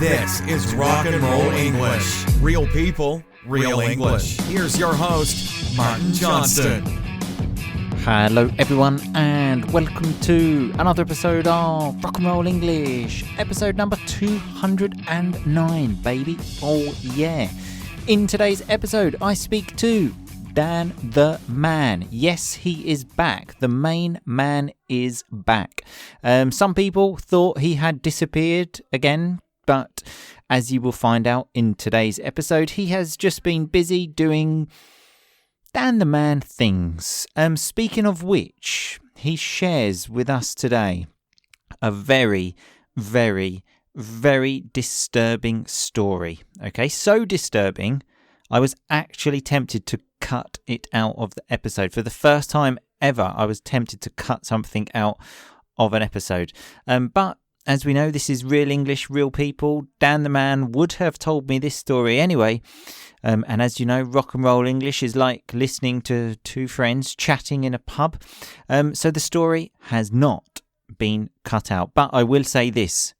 This is RnR English. Real people, real English. Here's your host, Martin Johnston. Hello everyone and welcome to another episode of RnR English, episode number 209, baby. Oh yeah. In today's episode I speak to Dan the Man. Yes, he is back. The main man is back. Some people thought he had disappeared again, but as you will find out in today's episode, he has just been busy doing Dan the Man things. Speaking of which, he shares with us today a very, very, very disturbing story. Okay, so disturbing, I was actually tempted to cut it out of the episode. For the first time ever, I was tempted to cut something out of an episode. But as we know, this is real English, real people. Dan the Man would have told me this story anyway. And as you know, RnR English is like listening to two friends chatting in a pub. So the story has not been cut out. But I will say this.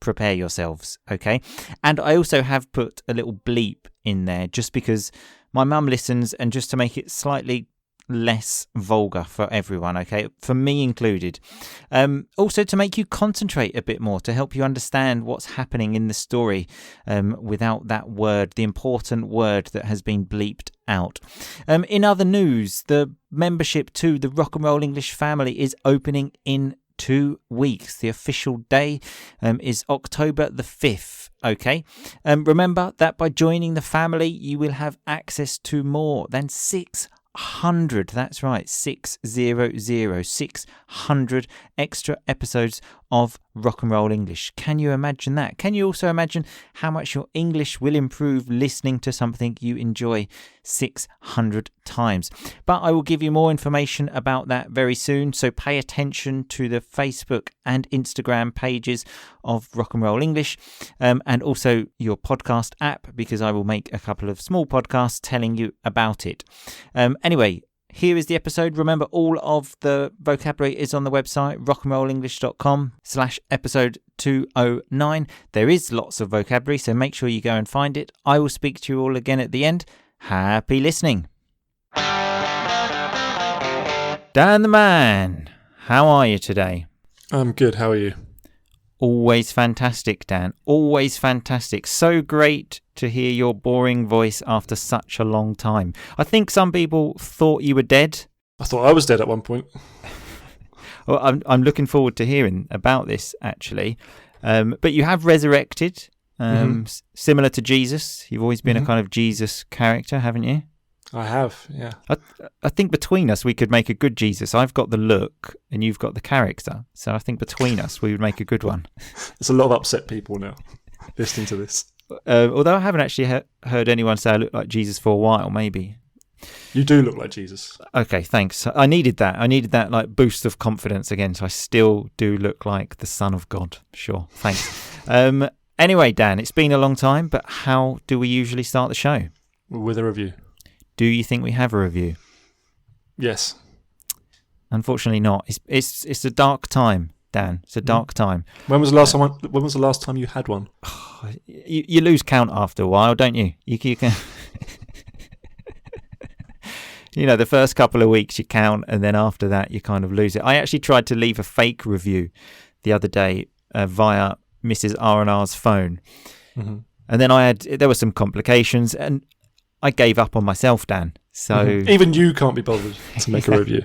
Prepare yourselves, okay? And I also have put a little bleep in there just because my mum listens and just to make it slightly less vulgar for everyone, okay? For me included. Also to make you concentrate a bit more, to help you understand what's happening in the story without that word, the important word that has been bleeped out. In other news, the membership to the RnR English family is opening in 2 weeks. The official day is October the 5th. Okay. Remember that by joining the family, you will have access to more than 600. That's right, 600 extra episodes of RnR English. Can you imagine that? Can you also imagine how much your English will improve listening to something you enjoy 600 times? But I will give you more information about that very soon, so pay attention to the Facebook and Instagram pages of RnR English and also your podcast app, because I will make a couple of small podcasts telling you about it. Anyway, here is the episode. Remember, all of the vocabulary is on the website, rockanrollenglish.com/episode 209. There is lots of vocabulary, so make sure you go and find it. I will speak to you all again at the end. Happy listening. Dan the Man, how are you today? I'm good. How are you? Always fantastic, Dan. Always fantastic. So great to hear your boring voice after such a long time. I think some people thought you were dead. I thought I was dead at one point. Well, I'm looking forward to hearing about this, actually. But you have resurrected, similar to Jesus. You've always been a kind of Jesus character, haven't you? I have, yeah. I think between us we could make a good Jesus. I've got the look and you've got the character. So I think between us we would make a good one. There's a lot of upset people now listening to this. Although I haven't actually heard anyone say I look like Jesus for a while, maybe. You do look like Jesus. Okay, thanks. I needed that. I needed that like boost of confidence again. So I still do look like the Son of God. Sure, thanks. Anyway, Dan, it's been a long time, but how do we usually start the show? With a review. Do you think we have a review? Yes. Unfortunately not. It's a dark time, Dan. It's a dark time. When was the last time you had one? You lose count after a while, don't you? You can you know, the first couple of weeks you count and then after that you kind of lose it. I actually tried to leave a fake review the other day via Mrs. RnR's phone. And then there were some complications and I gave up on myself, Dan. So even you can't be bothered to make a review.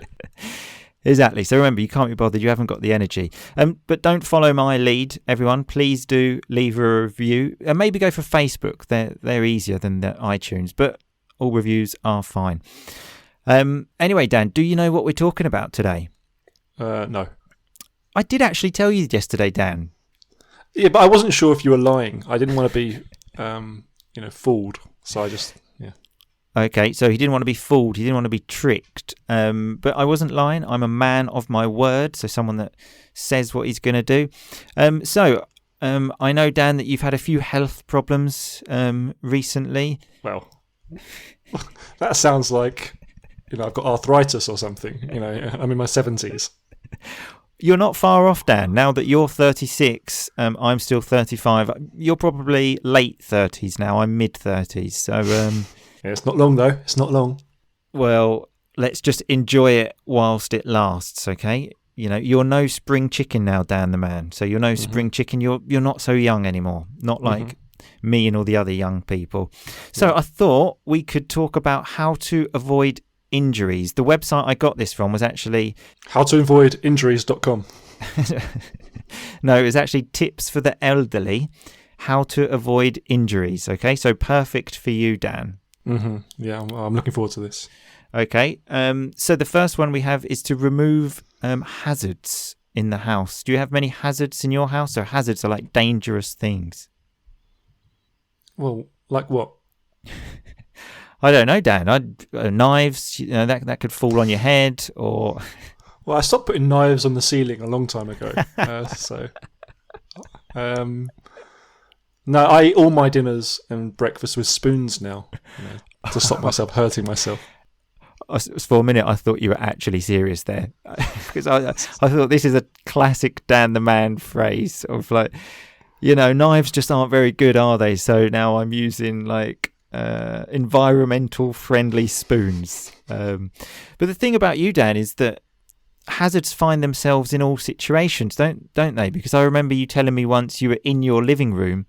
Exactly. So remember, you can't be bothered. You haven't got the energy. But don't follow my lead, everyone. Please do leave a review. And maybe go for Facebook. They're easier than the iTunes. But all reviews are fine. Anyway, Dan, do you know what we're talking about today? No. I did actually tell you yesterday, Dan. Yeah, but I wasn't sure if you were lying. I didn't want to be, fooled. So I just... Okay, so he didn't want to be fooled. He didn't want to be tricked. But I wasn't lying. I'm a man of my word. So someone that says what he's going to do. So I know, Dan, that you've had a few health problems recently. Well, that sounds like, I've got arthritis or something. I'm in my 70s. You're not far off, Dan. Now that you're 36, I'm still 35. You're probably late 30s now. I'm mid 30s. So, Yeah, it's not long though. It's not long. well, let's just enjoy it whilst it lasts, okay? You know, you're no spring chicken now, Dan the man. So you're no spring chicken. You're not so young anymore. Not like me and all the other young people. So I thought we could talk about how to avoid injuries. The website I got this from was actually howtoavoidinjuries.com. no, it was actually tips for the elderly, how to avoid injuries. Okay, so perfect for you, Dan. Yeah, I'm looking forward to this. Okay, so the first one we have is to remove hazards in the house. Do you have many hazards in your house? Or hazards are like dangerous things? Well, like what? I don't know, Dan. Knives, you know, that could fall on your head, or Well, I stopped putting knives on the ceiling a long time ago. No, I eat all my dinners and breakfast with spoons now, to stop myself hurting myself. For a minute I thought you were actually serious there, because I thought this is a classic Dan the man phrase of like, you know, knives just aren't very good, are they? So now I'm using like environmental friendly spoons. But the thing about you, Dan, is that hazards find themselves in all situations, don't they? Because I remember you telling me once you were in your living room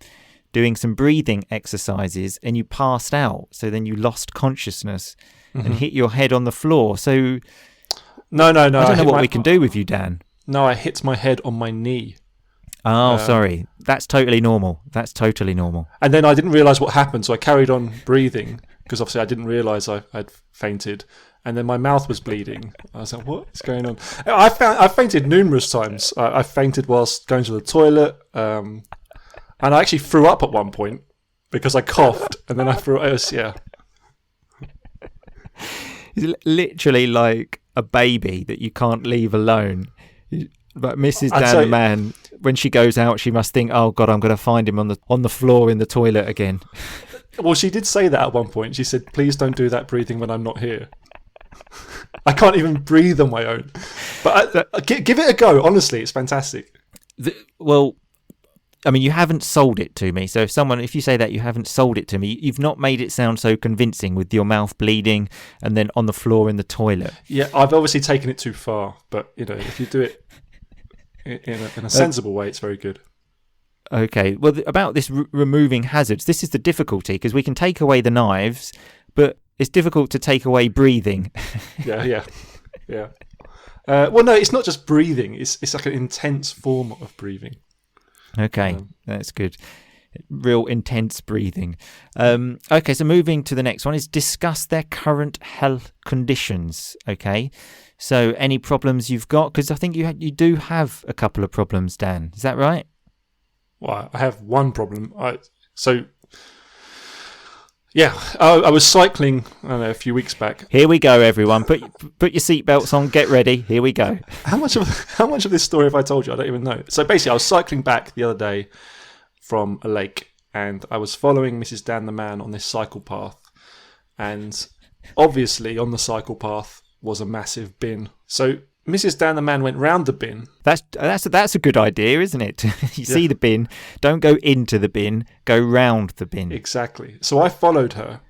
doing some breathing exercises and you passed out, so then you lost consciousness and hit your head on the floor. So No. I don't know what we can do with you, Dan. No, I hit my head on my knee. Oh, sorry. That's totally normal. And then I didn't realise what happened, so I carried on breathing, because obviously I didn't realise I'd fainted. And then my mouth was bleeding. I was like, what's going on? I fainted numerous times. I fainted whilst going to the toilet. And I actually threw up at one point because I coughed. And then I threw up. It's literally like a baby that you can't leave alone. But Mrs. Dan the man, when she goes out, she must think, oh God, I'm going to find him on the floor in the toilet again. Well, she did say that at one point. She said, please don't do that breathing when I'm not here. I can't even breathe on my own. But give it a go. Honestly, it's fantastic. Well, I mean, you haven't sold it to me. So if you say that you haven't sold it to me, you've not made it sound so convincing with your mouth bleeding and then on the floor in the toilet. Yeah, I've obviously taken it too far. But, you know, if you do it in a sensible way, it's very good. Okay. Well, about this removing hazards, this is the difficulty, because we can take away the knives, but it's difficult to take away breathing. Yeah. Well, no, it's not just breathing. It's like an intense form of breathing. Okay, that's good. Real intense breathing. Okay, so moving to the next one is discuss their current health conditions. Okay, so any problems you've got, because I think you do have a couple of problems, Dan. Is that right? Well, I have one problem. I was cycling, I don't know, a few weeks back. Here we go, everyone. Put your seatbelts on. Get ready. Here we go. How much of this story have I told you? I don't even know. So basically, I was cycling back the other day from a lake, and I was following Mrs. Dan the man on this cycle path, and obviously on the cycle path was a massive bin. So Mrs. Dan the man went round the bin. That's a good idea, isn't it? You see the bin, don't go into the bin, go round the bin. Exactly. So I followed her,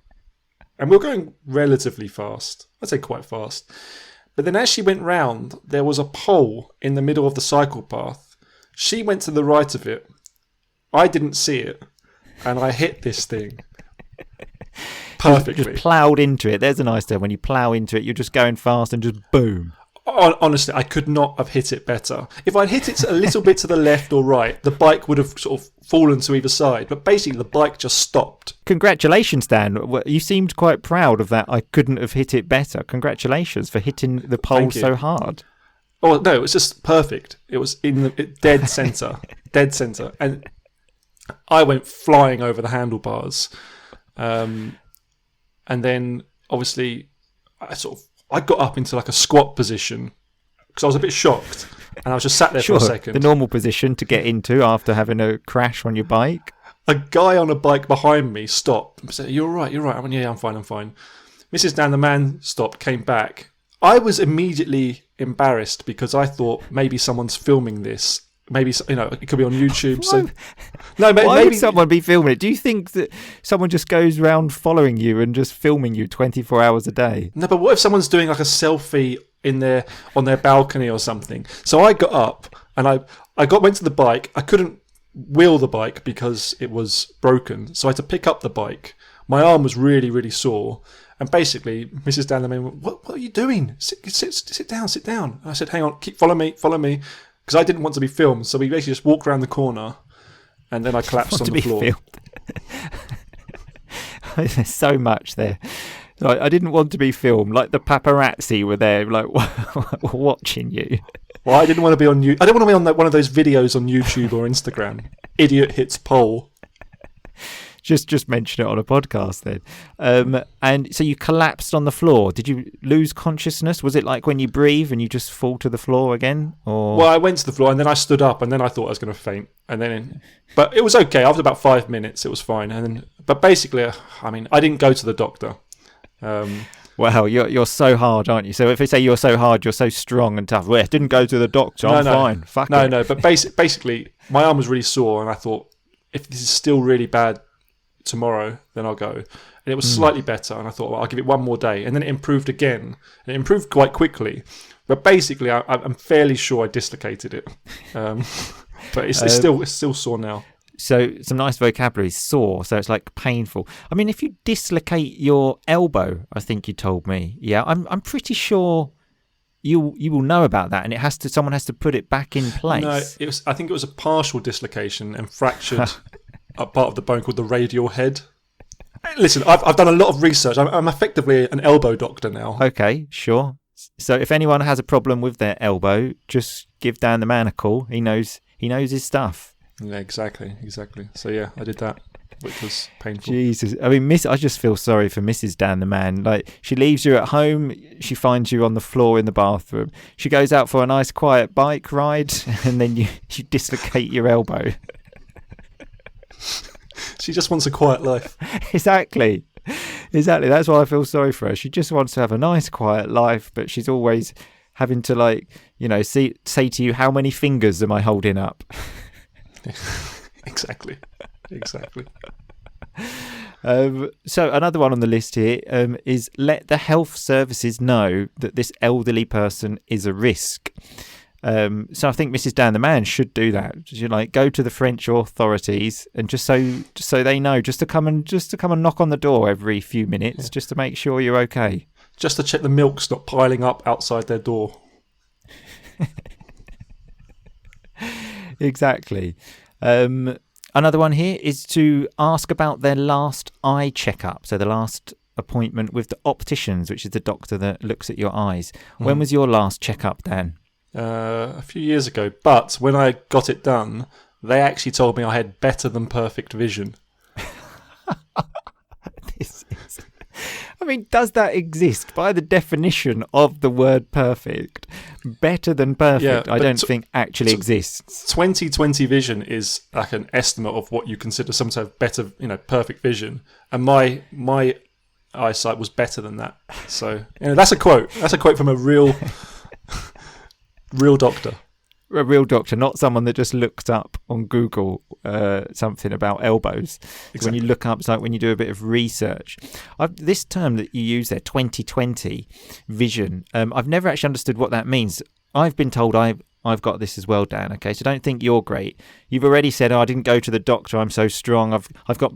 and we were going relatively fast. I'd say quite fast. But then as she went round, there was a pole in the middle of the cycle path. She went to the right of it. I didn't see it, and I hit this thing perfectly. Just ploughed into it. There's a nice term. When you plough into it, you're just going fast and just boom. Honestly, I could not have hit it better. If I'd hit it a little bit to the left or right, the bike would have sort of fallen to either side. But basically, the bike just stopped. Congratulations, Dan. You seemed quite proud of that. I couldn't have hit it better. Congratulations for hitting the pole so hard. Oh, no, it was just perfect. It was in the dead centre. Dead centre. And I went flying over the handlebars. And then, obviously, I got up into like a squat position because I was a bit shocked, and I was just sat there for a second. The normal position to get into after having a crash on your bike. A guy on a bike behind me stopped and said, "You're right. I went, yeah, I'm fine. Mrs. Dan the man stopped, came back. I was immediately embarrassed because I thought maybe someone's filming this. Maybe, it could be on YouTube. So, no, Why maybe would someone be filming it? Do you think that someone just goes around following you and just filming you 24 hours a day? No, but what if someone's doing like a selfie on their balcony or something? So I got up and I went to the bike. I couldn't wheel the bike because it was broken, so I had to pick up the bike. My arm was really, really sore, and basically, Mrs. Dan went, "What are you doing? Sit down, sit down." And I said, "Hang on, follow me," because I didn't want to be filmed. So we basically just walked around the corner, and then I collapsed on the floor. There's so much there. Like, I didn't want to be filmed. Like the paparazzi were there, like watching you. Well, I didn't want to be on. I don't want to be on one of those videos on YouTube or Instagram. Idiot hits pole. Just mention it on a podcast then. And so you collapsed on the floor. Did you lose consciousness? Was it like when you breathe and you just fall to the floor again? Or well, I went to the floor and then I stood up and then I thought I was going to faint. But it was okay. After about 5 minutes, it was fine. But basically, I didn't go to the doctor. Wow, you're so hard, aren't you? So if they say you're so hard, you're so strong and tough. Well, I didn't go to the doctor. I'm fine. Fuck it. No. But basically, my arm was really sore, and I thought if this is still really bad tomorrow, then I'll go. And it was slightly better, and I thought, well, I'll give it one more day, and then it improved again. And it improved quite quickly. But basically, I'm fairly sure I dislocated it. But it's still sore now. So some nice vocabulary, sore, so it's like painful. I mean, if you dislocate your elbow, I think you told me, yeah, I'm pretty sure you will know about that, and someone has to put it back in place. No, I think it was a partial dislocation and fractured a part of the bone called the radial head. Listen, I've done a lot of research. I'm effectively an elbow doctor now. Okay, sure. So if anyone has a problem with their elbow, just give Dan the man a call. He knows his stuff. Yeah, exactly. So yeah, I did that, which was painful. Jesus, I mean, I just feel sorry for Mrs. Dan the man. Like, she leaves you at home, she finds you on the floor in the bathroom. She goes out for a nice quiet bike ride, and then you dislocate your elbow. She just wants a quiet life. Exactly. That's why I feel sorry for her. She just wants to have a nice quiet life, but she's always having to say to you, how many fingers am I holding up? Exactly. So another one on the list here is let the health services know that this elderly person is a risk. So I think Mrs. Dan the man should do that. Go to the French authorities and just so they know, just to come and knock on the door every few minutes, just to make sure you're okay. Just to check the milk's not piling up outside their door. Exactly. Another one here is to ask about their last eye checkup. So the last appointment with the opticians, which is the doctor that looks at your eyes. When was your last checkup, Dan? A few years ago. But when I got it done, they actually told me I had better than perfect vision. Does that exist? By the definition of the word perfect, better than perfect, I don't think actually exists. 20/20 vision is like an estimate of what you consider some sort of better, perfect vision. And my eyesight was better than that. So that's a quote. That's a quote from a real doctor. A real doctor, not someone that just looked up on Google something about elbows. Exactly. When you look up, it's like when you do a bit of research. This term that you use there, 20/20 vision, I've never actually understood what that means. I've been told I've got this as well, Dan. Okay, so don't think you're great. You've already said, I didn't go to the doctor, I'm so strong. I've got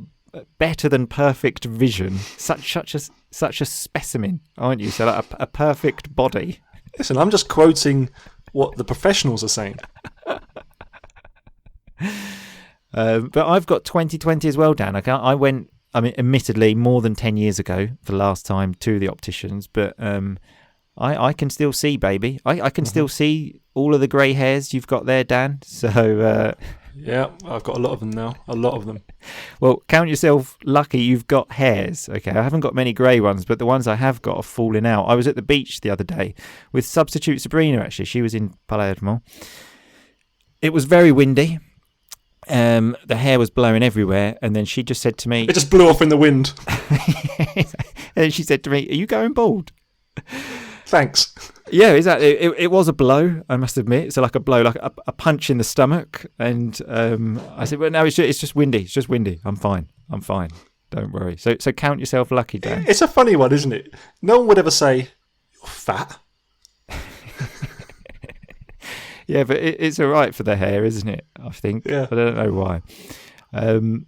better than perfect vision. Such a specimen, aren't you? So like a perfect body. Listen, I'm just quoting what the professionals are saying. But I've got 20/20 as well, Dan. Okay, I went, admittedly, more than 10 years ago for the last time to the opticians, but I can still see, baby. I can still see all of the grey hairs you've got there, Dan. So yeah, I've got a lot of them now. A lot of them. Well, count yourself lucky you've got hairs. Okay, I haven't got many grey ones, but the ones I have got are falling out. I was at the beach the other day with substitute Sabrina, actually. She was in Palermo. It was very windy. The hair was blowing everywhere, and then she just said to me... It just blew off in the wind. And then she said to me, are you going bald? Thanks. Yeah, exactly. It was a blow, I must admit. So like a blow, like a punch in the stomach. And I said, well, no, it's just windy. It's just windy. I'm fine. Don't worry. So count yourself lucky, Dan. It's a funny one, isn't it? No one would ever say, you're fat. Yeah, but it's all right for the hair, isn't it? I think. Yeah. I don't know why.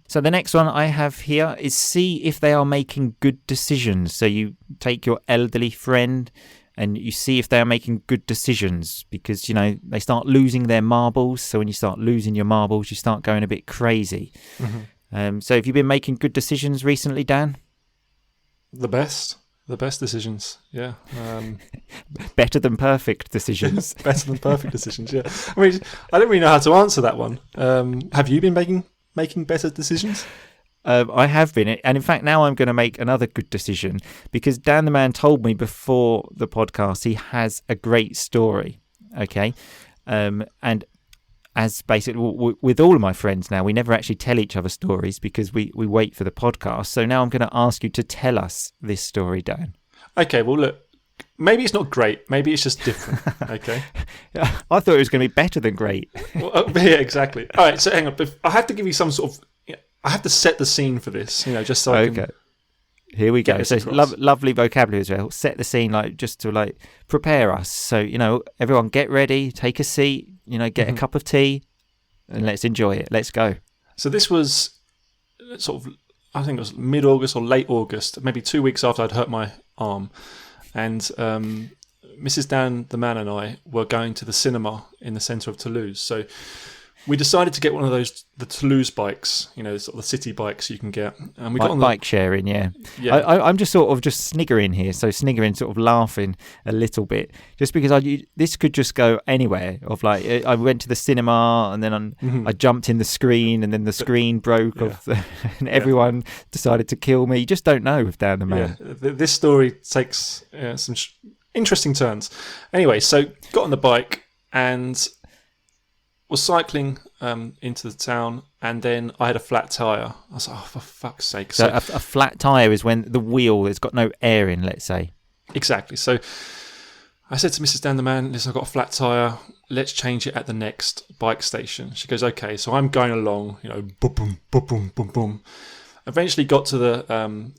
So the next one I have here is see if they are making good decisions. So you take your elderly friend and you see if they are making good decisions because, they start losing their marbles. So when you start losing your marbles, you start going a bit crazy. Mm-hmm. So have you been making good decisions recently, Dan? The best decisions, yeah. Better than perfect decisions. Better than perfect decisions, yeah. I mean, I don't really know how to answer that one. Have you been making better decisions? I have been, and in fact now I'm going to make another good decision because Dan the man told me before the podcast he has a great story, okay? And as basically with all of my friends now, we never actually tell each other stories because we wait for the podcast. So now I'm going to ask you to tell us this story, Dan. Okay, well look, maybe it's not great, maybe it's just different, okay? I thought it was going to be better than great. Well, yeah, exactly. All right, so hang on, I have to give you some sort of... I have to set the scene for this, just so I can... Here we go. So lovely vocabulary as well. Set the scene, just to prepare us. So, everyone get ready, take a seat, get a cup of tea and let's enjoy it. Let's go. So this was sort of, I think it was mid-August or late August, maybe 2 weeks after I'd hurt my arm. And Mrs. Dan, the man, and I were going to the cinema in the centre of Toulouse. So we decided to get one of the Toulouse bikes, sort of the city bikes you can get. And we got on bike sharing, yeah. I'm just sort of sniggering here. So sniggering, sort of laughing a little bit, just because this could just go anywhere. I went to the cinema and then I jumped in the screen and then the screen broke and everyone decided to kill me. You just don't know with Dan the man. Yeah. This story takes some interesting turns. Anyway, so got on the bike and was cycling into the town, and then I had a flat tyre. I was like, oh, for fuck's sake. So a flat tyre is when the wheel has got no air in, let's say. Exactly. So I said to Mrs. Dan the man, listen, I've got a flat tyre. Let's change it at the next bike station. She goes, okay. So I'm going along, boom, boom, boom, boom, boom, boom. Eventually got to the...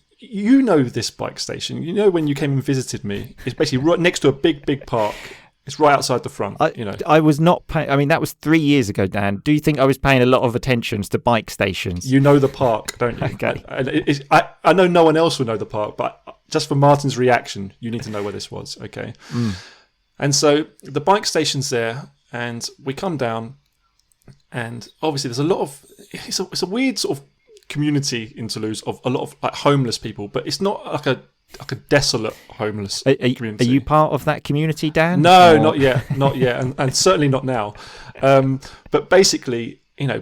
this bike station. When you came and visited me, it's basically right next to a big, big park. It's right outside the front, I was not paying... I mean, that was 3 years ago, Dan. Do you think I was paying a lot of attention to bike stations? You know the park, don't you? Okay. I know no one else will know the park, but just for Martin's reaction, you need to know where this was, okay? And so the bike station's there, and we come down, and obviously there's a lot of... It's a weird sort of community in Toulouse of a lot of homeless people, but it's not like a desolate homeless community. Are you part of that community, Dan? No, not yet, and certainly not now. But basically, there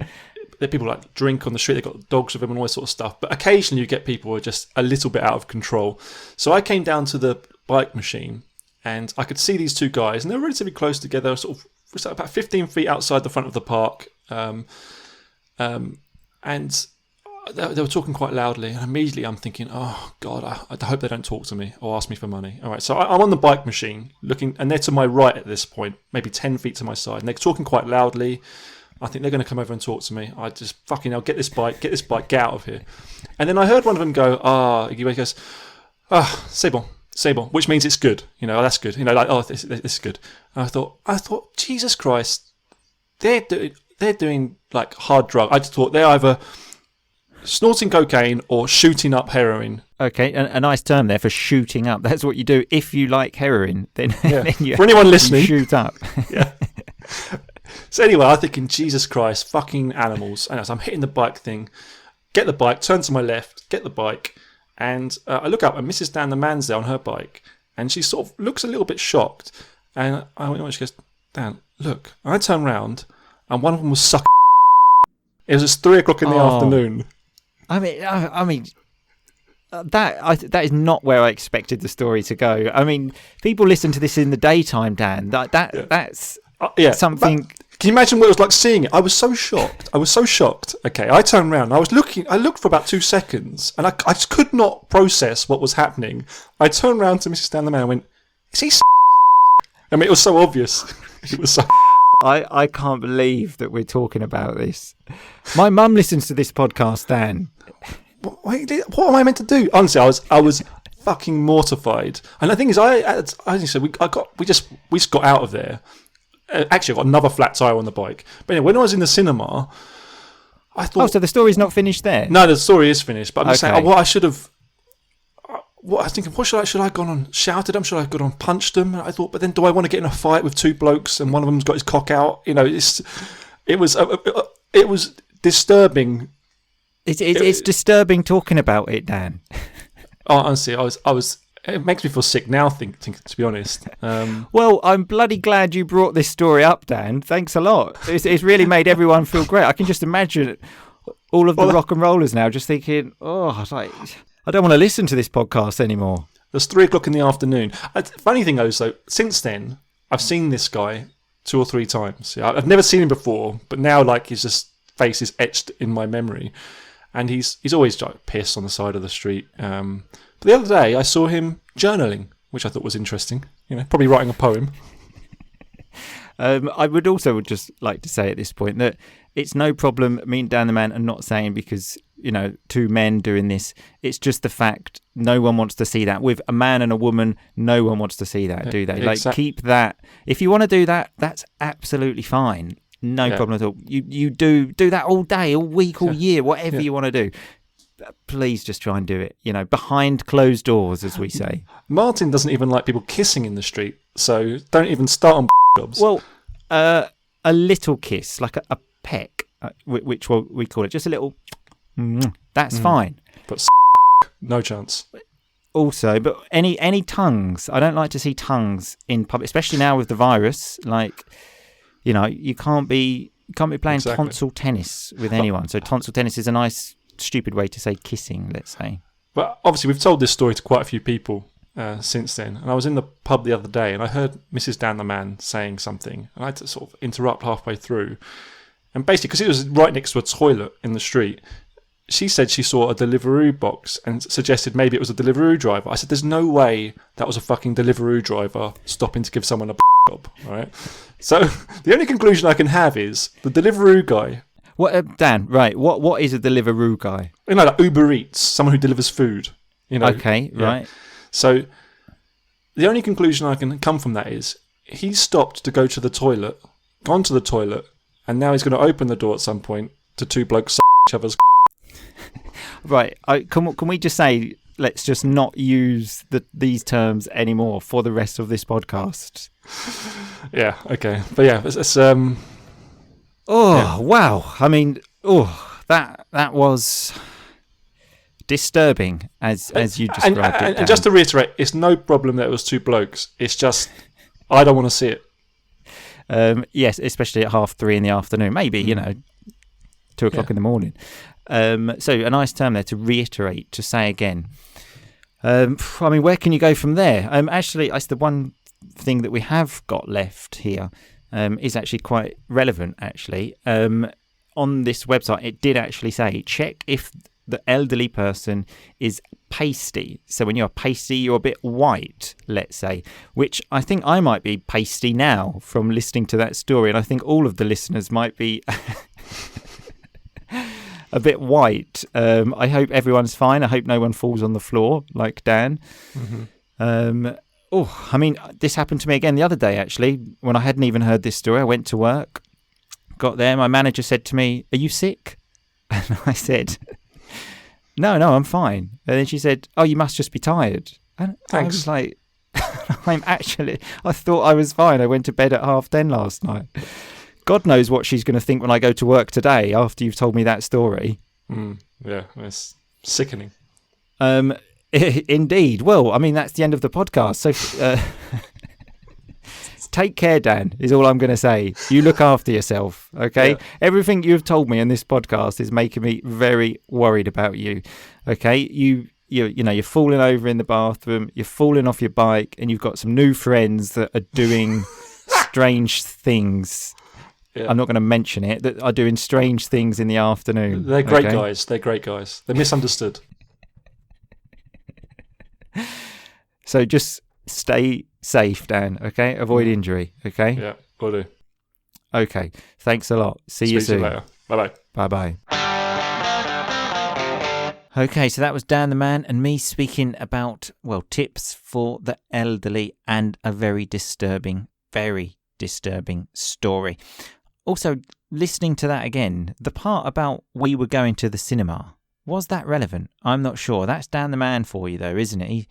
are people drink on the street. They've got dogs with them and all this sort of stuff. But occasionally, you get people who are just a little bit out of control. So I came down to the bike machine, and I could see these two guys, and they're relatively close together, sort of about 15 feet outside the front of the park, and they were talking quite loudly, and immediately I'm thinking, oh God, I hope they don't talk to me or ask me for money. All right, so I'm on the bike machine looking, and they're to my right at this point, maybe 10 feet to my side, and they're talking quite loudly. I think they're going to come over and talk to me. I just I'll get this bike, get out of here. And then I heard one of them go, he goes, c'est bon, which means it's good. That's good. This is good. And I thought, Jesus Christ, they're doing hard drug. I just thought they're either snorting cocaine or shooting up heroin. Okay, a nice term there for shooting up. That's what you do if you like heroin. Then, then you, for anyone listening, shoot up. Yeah. So anyway, I'm thinking, Jesus Christ, fucking animals. And as I'm hitting the bike thing, get the bike, turn to my left, get the bike, and I look up, and Mrs. Dan the man's there on her bike, and she sort of looks a little bit shocked. And she goes, Dan, look. And I turn round, and one of them was sucking. It was just 3 o'clock in the afternoon. I mean, that is not where I expected the story to go. I mean, people listen to this in the daytime, Dan. That's something. Can you imagine what it was like seeing it? I was so shocked. Okay, I turned around. I looked for about 2 seconds, and I just could not process what was happening. I turned around to Mrs. Dan the man and went, is he? I mean, it was so obvious. It was so. I can't believe that we're talking about this. My mum listens to this podcast, Dan. What am I meant to do? Honestly, I was fucking mortified. And the thing is, I said we just got out of there. Actually, I got another flat tire on the bike. But anyway, when I was in the cinema, I thought. Oh, so the story's not finished there? No, the story is finished. But I'm just saying, Okay. what I should have. What I was thinking, should I have gone on shouted them? Should I have gone on punched them? And I thought, but then do I want to get in a fight with two blokes and one of them's got his cock out? You know, it was disturbing. It's disturbing talking about it, Dan. Oh, honestly, I was. It makes me feel sick now. Think to be honest. Well, I'm bloody glad you brought this story up, Dan. Thanks a lot. It's really made everyone feel great. I can just imagine all of the rock and rollers now just thinking, I don't want to listen to this podcast anymore. It's 3:00 in the afternoon. Funny thing is, though, since then I've seen this guy 2 or 3 times. Yeah, I've never seen him before, but now like his just face is etched in my memory, and he's always like pissed on the side of the street. But the other day I saw him journaling, which I thought was interesting. You know, probably writing a poem. I would also just like to say at this point that it's no problem me and Dan the Man are not saying because, you know, 2 men doing this. It's just the fact no one wants to see that. With a man and a woman, no one wants to see that, do they? Like, keep that. If you want to do that, that's absolutely fine. No problem at all. You do that all day, all week, all year, whatever you want to do. Please just try and do it, you know, behind closed doors, as we say. Martin doesn't even like people kissing in the street, so don't even start on jobs. Well, a little kiss, like a peck, which we call it, just a little. That's fine. But no chance. Also, but any tongues. I don't like to see tongues in public, especially now with the virus. Like, you know, you can't be playing tonsil tennis with anyone. So tonsil tennis is a nice, stupid way to say kissing, let's say. But obviously, we've told this story to quite a few people since then. And I was in the pub the other day, and I heard Mrs. Dan the Man saying something, and I had to sort of interrupt halfway through. And basically, because it was right next to a toilet in the street, she said she saw a Deliveroo box and suggested maybe it was a Deliveroo driver. I said, there's no way that was a fucking Deliveroo driver stopping to give someone a job, right? So the only conclusion I can have is the Deliveroo guy. What, Dan? Right? What is a Deliveroo guy? You know, like Uber Eats, someone who delivers food. You know. Okay, right. So the only conclusion I can come from that is he stopped to go to the toilet, gone to the toilet, and now he's going to open the door at some point to 2 blokes each other's. Right. Can we just say, let's just not use these terms anymore for the rest of this podcast? Yeah, okay. But yeah, it's wow. I mean, that was disturbing as you described it. And just to reiterate, it's no problem that it was 2 blokes. It's just, I don't want to see it. Yes, especially at 3:30 in the afternoon. Maybe, 2:00 in the morning. So a nice term there to reiterate, to say again. I mean, where can you go from there? Actually, it's the one thing that we have got left here is actually quite relevant, actually. On this website, it did actually say, check if the elderly person is pasty. So when you're pasty, you're a bit white, let's say, which I think I might be pasty now from listening to that story. And I think all of the listeners might be a bit white. I hope everyone's fine. I hope no one falls on the floor like Dan. Mm-hmm. I mean, this happened to me again the other day, actually, when I hadn't even heard this story. I went to work, got there. My manager said to me, "Are you sick?" And I said, No, I'm fine. And then she said, "Oh, you must just be tired." And I was like, I thought I was fine. I went to bed at 10:30 last night. God knows what she's going to think when I go to work today after you've told me that story. Yeah, it's sickening. Indeed. Well, I mean, that's the end of the podcast. So take care, Dan, is all I'm going to say. You look after yourself, okay? Yeah. Everything you've told me in this podcast is making me very worried about you, okay? You're falling over in the bathroom, you're falling off your bike, and you've got some new friends that are doing strange things. Yeah. I'm not going to mention it, that are doing strange things in the afternoon. They're great guys. They're great guys. They're misunderstood. So just stay safe, Dan, okay? Avoid injury, okay? Yeah, will do. Okay, thanks a lot. See you soon. Speak to you later. Bye-bye. Bye-bye. Okay, so that was Dan the Man and me speaking about, well, tips for the elderly and a very disturbing story. Also, listening to that again, the part about we were going to the cinema, was that relevant? I'm not sure. That's Dan the Man for you, though, isn't it? He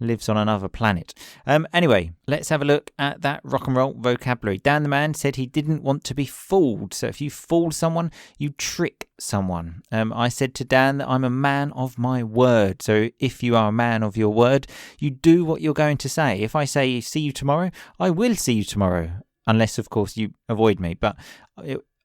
lives on another planet. Anyway, let's have a look at that rock and roll vocabulary. Dan the Man said he didn't want to be fooled. So if you fool someone, you trick someone. I said to Dan that I'm a man of my word. So if you are a man of your word, you do what you're going to say. If I say see you tomorrow, I will see you tomorrow. Unless, of course, you avoid me. But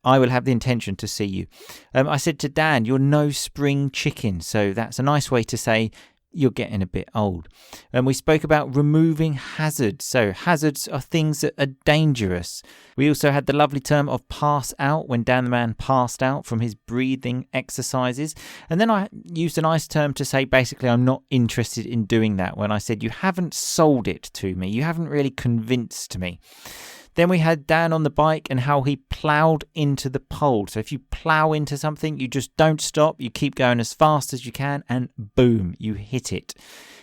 I will have the intention to see you. I said to Dan, you're no spring chicken. So that's a nice way to say you're getting a bit old. And we spoke about removing hazards. So hazards are things that are dangerous. We also had the lovely term of pass out when Dan the Man passed out from his breathing exercises. And then I used a nice term to say basically I'm not interested in doing that when I said you haven't sold it to me. You haven't really convinced me. Then we had Dan on the bike and how he ploughed into the pole. So if you plough into something, you just don't stop. You keep going as fast as you can and boom, you hit it.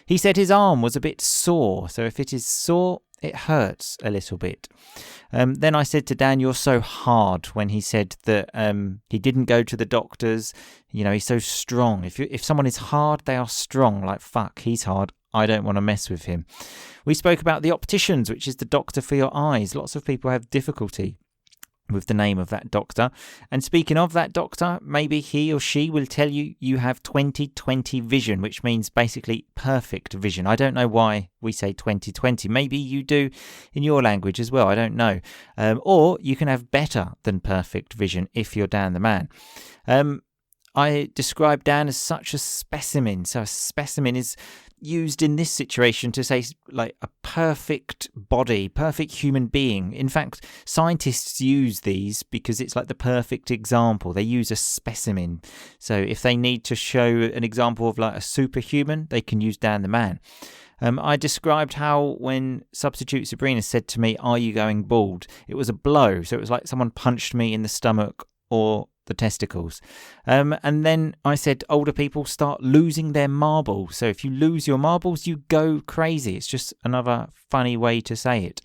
He said his arm was a bit sore. So if it is sore, it hurts a little bit. Then I said to Dan, you're so hard, when he said that he didn't go to the doctors. You know, he's so strong. If someone is hard, they are strong. Like, fuck, he's hard. I don't want to mess with him. We spoke about the opticians, which is the doctor for your eyes. Lots of people have difficulty with the name of that doctor. And speaking of that doctor, maybe he or she will tell you you have 20/20 vision, which means basically perfect vision. I don't know why we say 20/20. Maybe you do in your language as well. I don't know. Or you can have better than perfect vision if you're Dan the Man. I described Dan as such a specimen. So a specimen is used in this situation to say like a perfect body, perfect human being. In fact, scientists use these because it's like the perfect example. They use a specimen. So if they need to show an example of like a superhuman, they can use Dan the Man. I described how when substitute Sabrina said to me, are you going bald? It was a blow. So it was like someone punched me in the stomach or the testicles. And then I said older people start losing their marbles. So if you lose your marbles, you go crazy. It's just another funny way to say it.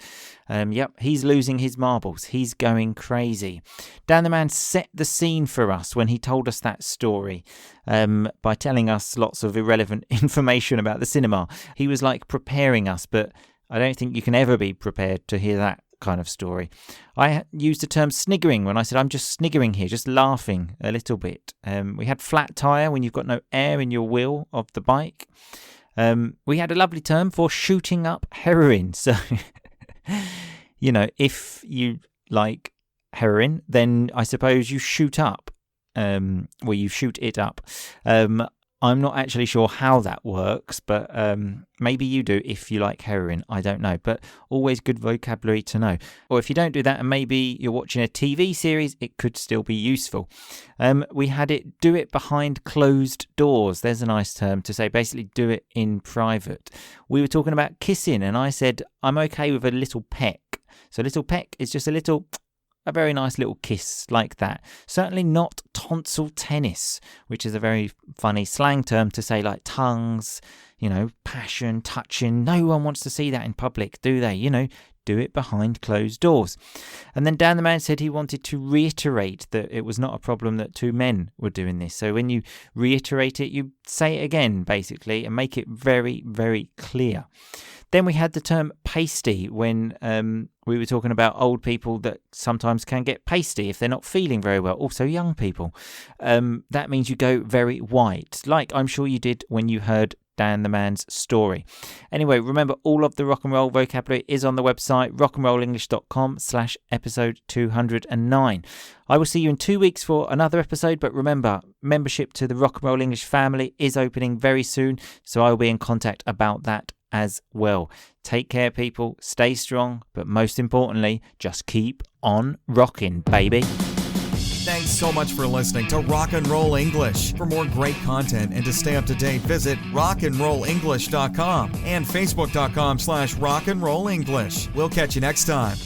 Yep, he's losing his marbles. He's going crazy. Dan the Man set the scene for us when he told us that story by telling us lots of irrelevant information about the cinema. He was like preparing us, but I don't think you can ever be prepared to hear that kind of story. I used the term sniggering when I said I'm just sniggering here, just laughing a little bit. We had flat tire when you've got no air in your wheel of the bike. We had a lovely term for shooting up heroin. So, you know, if you like heroin, then I suppose you shoot up, well, you shoot it up. I'm not actually sure how that works, but maybe you do if you like heroin. I don't know, but always good vocabulary to know. Or if you don't do that and maybe you're watching a TV series, it could still be useful. We had it, do it behind closed doors. There's a nice term to say basically do it in private. We were talking about kissing and I said I'm okay with a little peck. So a little peck is just a very nice little kiss like that. Certainly not tonsil tennis, which is a very funny slang term to say like tongues, you know, passion, touching. No one wants to see that in public, do they? You know, do it behind closed doors. And then Dan the Man said he wanted to reiterate that it was not a problem that two men were doing this. So when you reiterate it, you say it again, basically, and make it very, very clear. Then we had the term pasty when we were talking about old people that sometimes can get pasty if they're not feeling very well. Also young people. That means you go very white, like I'm sure you did when you heard Dan the Man's story. Anyway, remember all of the rock and roll vocabulary is on the website rockandrollenglish.com/episode 209. I will see you in 2 weeks for another episode, but remember, membership to the Rock and Roll English family is opening very soon, so I will be in contact about that as well. Take care, people. Stay strong, but most importantly, just keep on rocking, baby. Thanks so much for listening to RocknR English. For more great content and to stay up to date, visit rocknrollenglish.com and facebook.com/rocknrollenglish. We'll catch you next time.